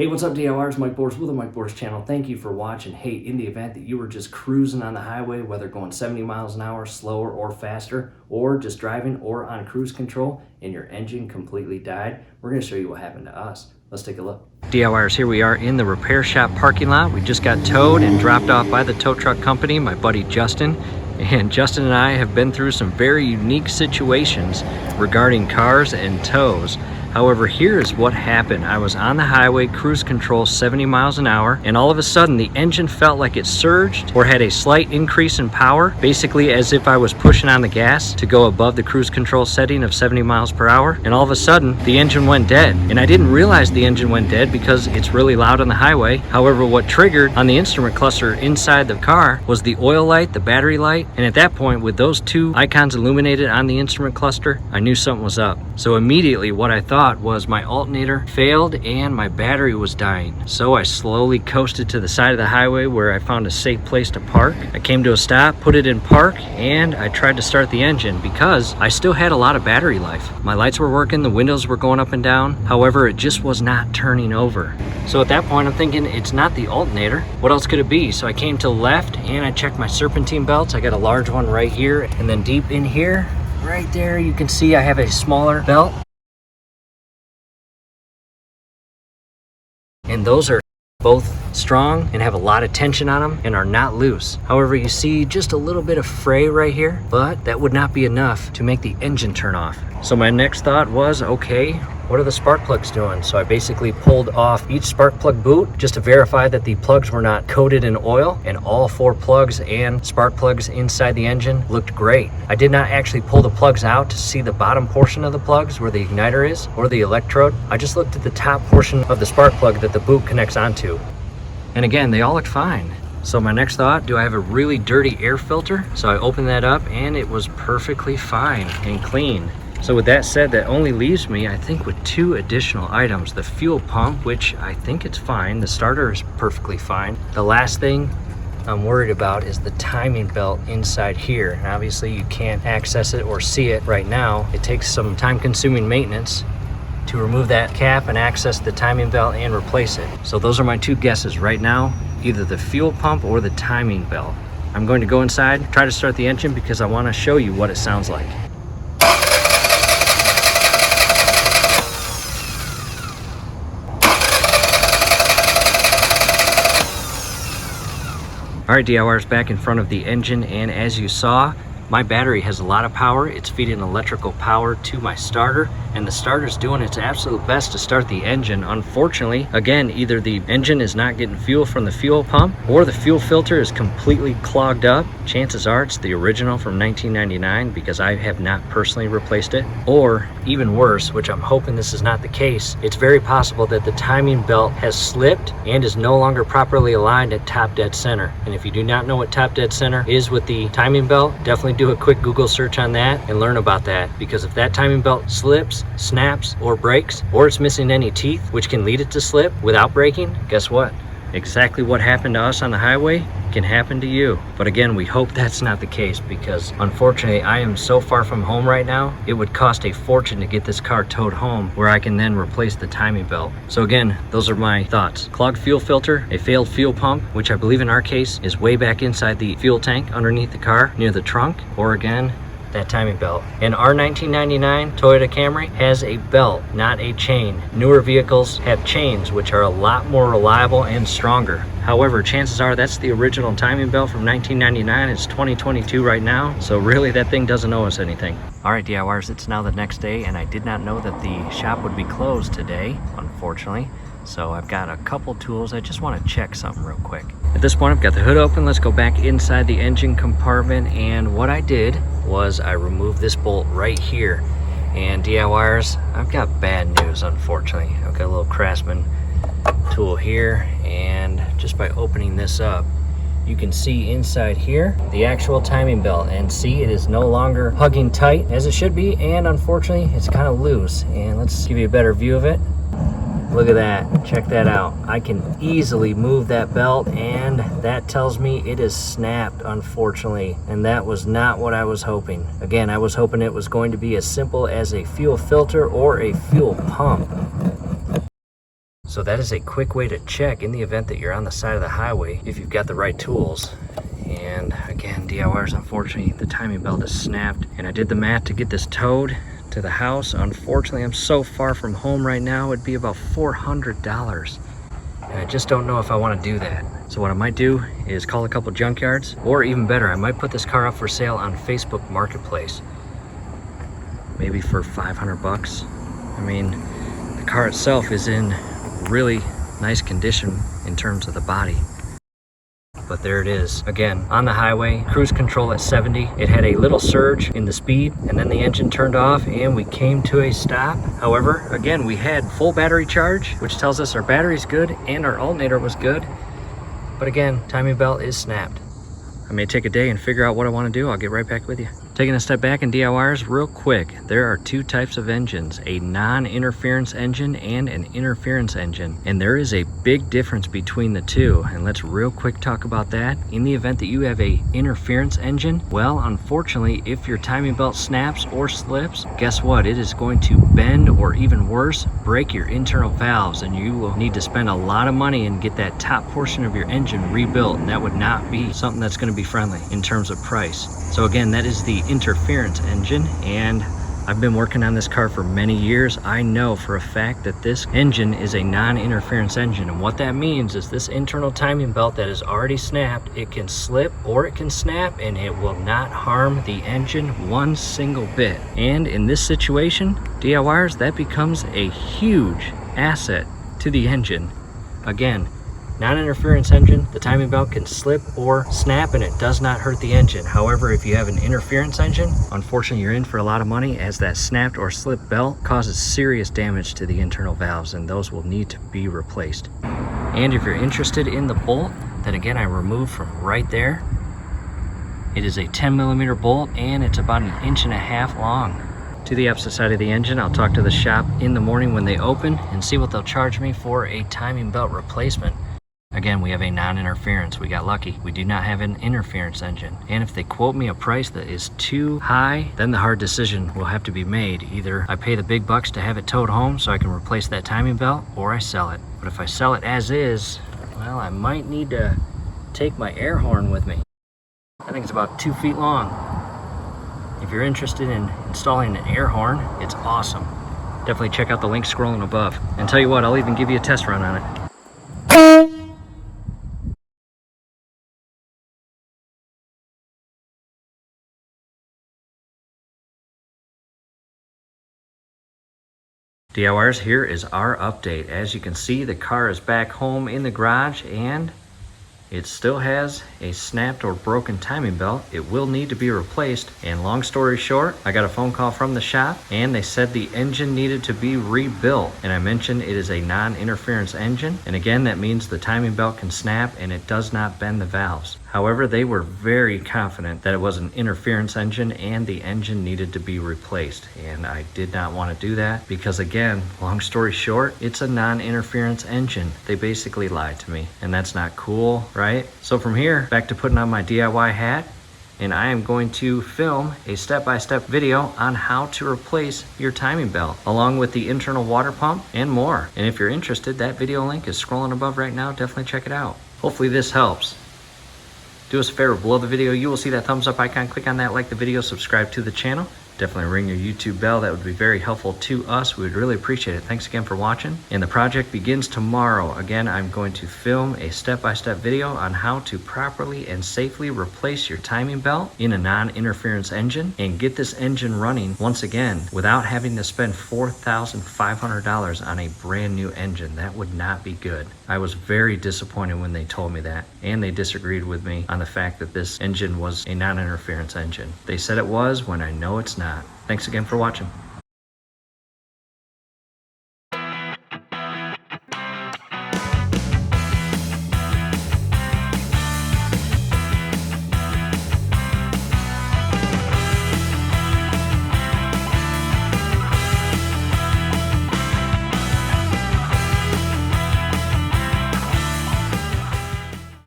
Hey, what's up, DIYers? Mike Bors with the Mike Bors channel. Thank you for watching. Hey, in the event that you were just cruising on the highway, whether going 70 miles an hour, slower or faster, or just driving or on cruise control, and your engine completely died, we're going to show you what happened to us. Let's take a look. DIYers, here we are in the repair shop parking lot. We just got towed and dropped off by the tow truck company, my buddy Justin. And Justin and I have been through some very unique situations regarding cars and tows. However, here's what happened. I was on the highway, cruise control 70 miles an hour, and all of a sudden the engine felt like it surged or had a slight increase in power, basically as if I was pushing on the gas to go above the cruise control setting of 70 miles per hour. And all of a sudden the engine went dead. And I didn't realize the engine went dead because it's really loud on the highway. However, what triggered on the instrument cluster inside the car was the oil light, the battery light. And at that point, with those two icons illuminated on the instrument cluster, I knew something was up. So immediately what I thought was my alternator failed and my battery was dying. So I slowly coasted to the side of the highway where I found a safe place to park. I came to a stop, put it in park, and I tried to start the engine because I still had a lot of battery life. My lights were working, the windows were going up and down. However, it just was not turning over. So at that point, I'm thinking it's not the alternator. What else could it be? So I came to the left and I checked my serpentine belts. I got a large one right here, and then deep in here, right there, you can see I have a smaller belt. And those are both strong and have a lot of tension on them and are not loose. However, you see just a little bit of fray right here, but that would not be enough to make the engine turn off. So my next thought was, okay, what are the spark plugs doing? So I basically pulled off each spark plug boot just to verify that the plugs were not coated in oil, and all 4 plugs and spark plugs inside the engine looked great. I did not actually pull the plugs out to see the bottom portion of the plugs where the igniter is or the electrode. I just looked at the top portion of the spark plug that the boot connects onto. And again, they all looked fine. So my next thought, do I have a really dirty air filter? So I opened that up and it was perfectly fine and clean. So with that said, that only leaves me, I think, with 2 additional items. The fuel pump, which I think it's fine. The starter is perfectly fine. The last thing I'm worried about is the timing belt inside here. And obviously you can't access it or see it right now. It takes some time-consuming maintenance to remove that cap and access the timing belt and replace it. So those are my 2 guesses right now, either the fuel pump or the timing belt. I'm going to go inside, try to start the engine because I want to show you what it sounds like. All right, DIYers, back in front of the engine, and as you saw, my battery has a lot of power. It's feeding electrical power to my starter, and the starter's doing its absolute best to start the engine. Unfortunately, again, either the engine is not getting fuel from the fuel pump or the fuel filter is completely clogged up. Chances are it's the original from 1999 because I have not personally replaced it. Or even worse, which I'm hoping this is not the case, it's very possible that the timing belt has slipped and is no longer properly aligned at top dead center. And if you do not know what top dead center is with the timing belt, definitely do a quick Google search on that and learn about that, because if that timing belt slips, snaps, or breaks, or it's missing any teeth, which can lead it to slip without breaking, guess what? Exactly what happened to us on the highway can happen to you. But again, we hope that's not the case, because unfortunately I am so far from home right now, it would cost a fortune to get this car towed home where I can then replace the timing belt. So again, those are my thoughts. Clogged fuel filter, a failed fuel pump, which I believe in our case is way back inside the fuel tank underneath the car near the trunk, or again, that timing belt. And our 1999 Toyota Camry has a belt, not a chain. Newer vehicles have chains, which are a lot more reliable and stronger. However, chances are that's the original timing belt from 1999. It's 2022 right now, so really that thing doesn't owe us anything. All right, DIYers, it's now the next day, and I did not know that the shop would be closed today, unfortunately. So I've got a couple tools. I just want to check something real quick. At this point, I've got the hood open. Let's go back inside the engine compartment. And what I did was I removed this bolt right here. And DIYers, I've got bad news, unfortunately. I've got a little Craftsman tool here. And just by opening this up, you can see inside here the actual timing belt, and see it is no longer hugging tight as it should be. And unfortunately, it's kind of loose. And let's give you a better view of it. Look at that, check that out. I can easily move that belt, and that tells me it is snapped, unfortunately. And that was not what I was hoping. Again, I was hoping it was going to be as simple as a fuel filter or a fuel pump. So that is a quick way to check in the event that you're on the side of the highway if you've got the right tools. And again, DIYers, unfortunately, the timing belt is snapped. And I did the math to get this towed to the house. Unfortunately, I'm so far from home right now, it'd be about $400. And I just don't know if I want to do that. So what I might do is call a couple junkyards, or even better, I might put this car up for sale on Facebook Marketplace. Maybe for 500 bucks. I mean, the car itself is in really nice condition in terms of the body. But there it is. Again, on the highway, cruise control at 70. It had a little surge in the speed, and then the engine turned off and we came to a stop. However, again, we had full battery charge, which tells us our battery's good and our alternator was good. But again, timing belt is snapped. I may take a day and figure out what I want to do. I'll get right back with you. Taking a step back in DIYers real quick, there are two types of engines, a non-interference engine and an interference engine. And there is a big difference between the two. And let's real quick talk about that. In the event that you have a interference engine, well, unfortunately, if your timing belt snaps or slips, guess what? It is going to bend, or even worse, break your internal valves, and you will need to spend a lot of money and get that top portion of your engine rebuilt. And that would not be something that's going to be friendly in terms of price. So again, that is the interference engine, and I've been working on this car for many years. I know for a fact that this engine is a non-interference engine, and what that means is this internal timing belt that is already snapped, it can slip or it can snap and it will not harm the engine one single bit. And in this situation, DIYers, that becomes a huge asset to the engine. Again, non-interference engine, the timing belt can slip or snap and it does not hurt the engine. However, if you have an interference engine, unfortunately you're in for a lot of money, as that snapped or slipped belt causes serious damage to the internal valves, and those will need to be replaced. And if you're interested in the bolt that again I removed from right there, it is a 10mm bolt and it's about 1.5 inches long. To the opposite side of the engine, I'll talk to the shop in the morning when they open and see what they'll charge me for a timing belt replacement. Again, we have a non-interference. We got lucky. We do not have an interference engine. And if they quote me a price that is too high, then the hard decision will have to be made. Either I pay the big bucks to have it towed home so I can replace that timing belt, or I sell it. But if I sell it as is, well, I might need to take my air horn with me. I think it's about 2 feet long. If you're interested in installing an air horn, it's awesome. Definitely check out the link scrolling above. And tell you what, I'll even give you a test run on it. DIYers, here is our update. As you can see, the car is back home in the garage and it still has a snapped or broken timing belt. It will need to be replaced. And long story short, I got a phone call from the shop and they said the engine needed to be rebuilt. And I mentioned it is a non-interference engine. And again, that means the timing belt can snap and it does not bend the valves. However, they were very confident that it was an interference engine and the engine needed to be replaced. And I did not want to do that because, again, long story short, it's a non-interference engine. They basically lied to me, and that's not cool, right? So from here, back to putting on my DIY hat, and I am going to film a step-by-step video on how to replace your timing belt, along with the internal water pump and more. And if you're interested, that video link is scrolling above right now. Definitely check it out. Hopefully this helps. Do us a favor, below the video, you will see that thumbs up icon. Click on that, like the video, subscribe to the channel. Definitely ring your YouTube bell. That would be very helpful to us. We would really appreciate it. Thanks again for watching. And the project begins tomorrow. Again, I'm going to film a step-by-step video on how to properly and safely replace your timing belt in a non-interference engine and get this engine running once again without having to spend $4,500 on a brand new engine. That would not be good. I was very disappointed when they told me that, and they disagreed with me on the fact that this engine was a non-interference engine. They said it was when I know it's not. Thanks again for watching.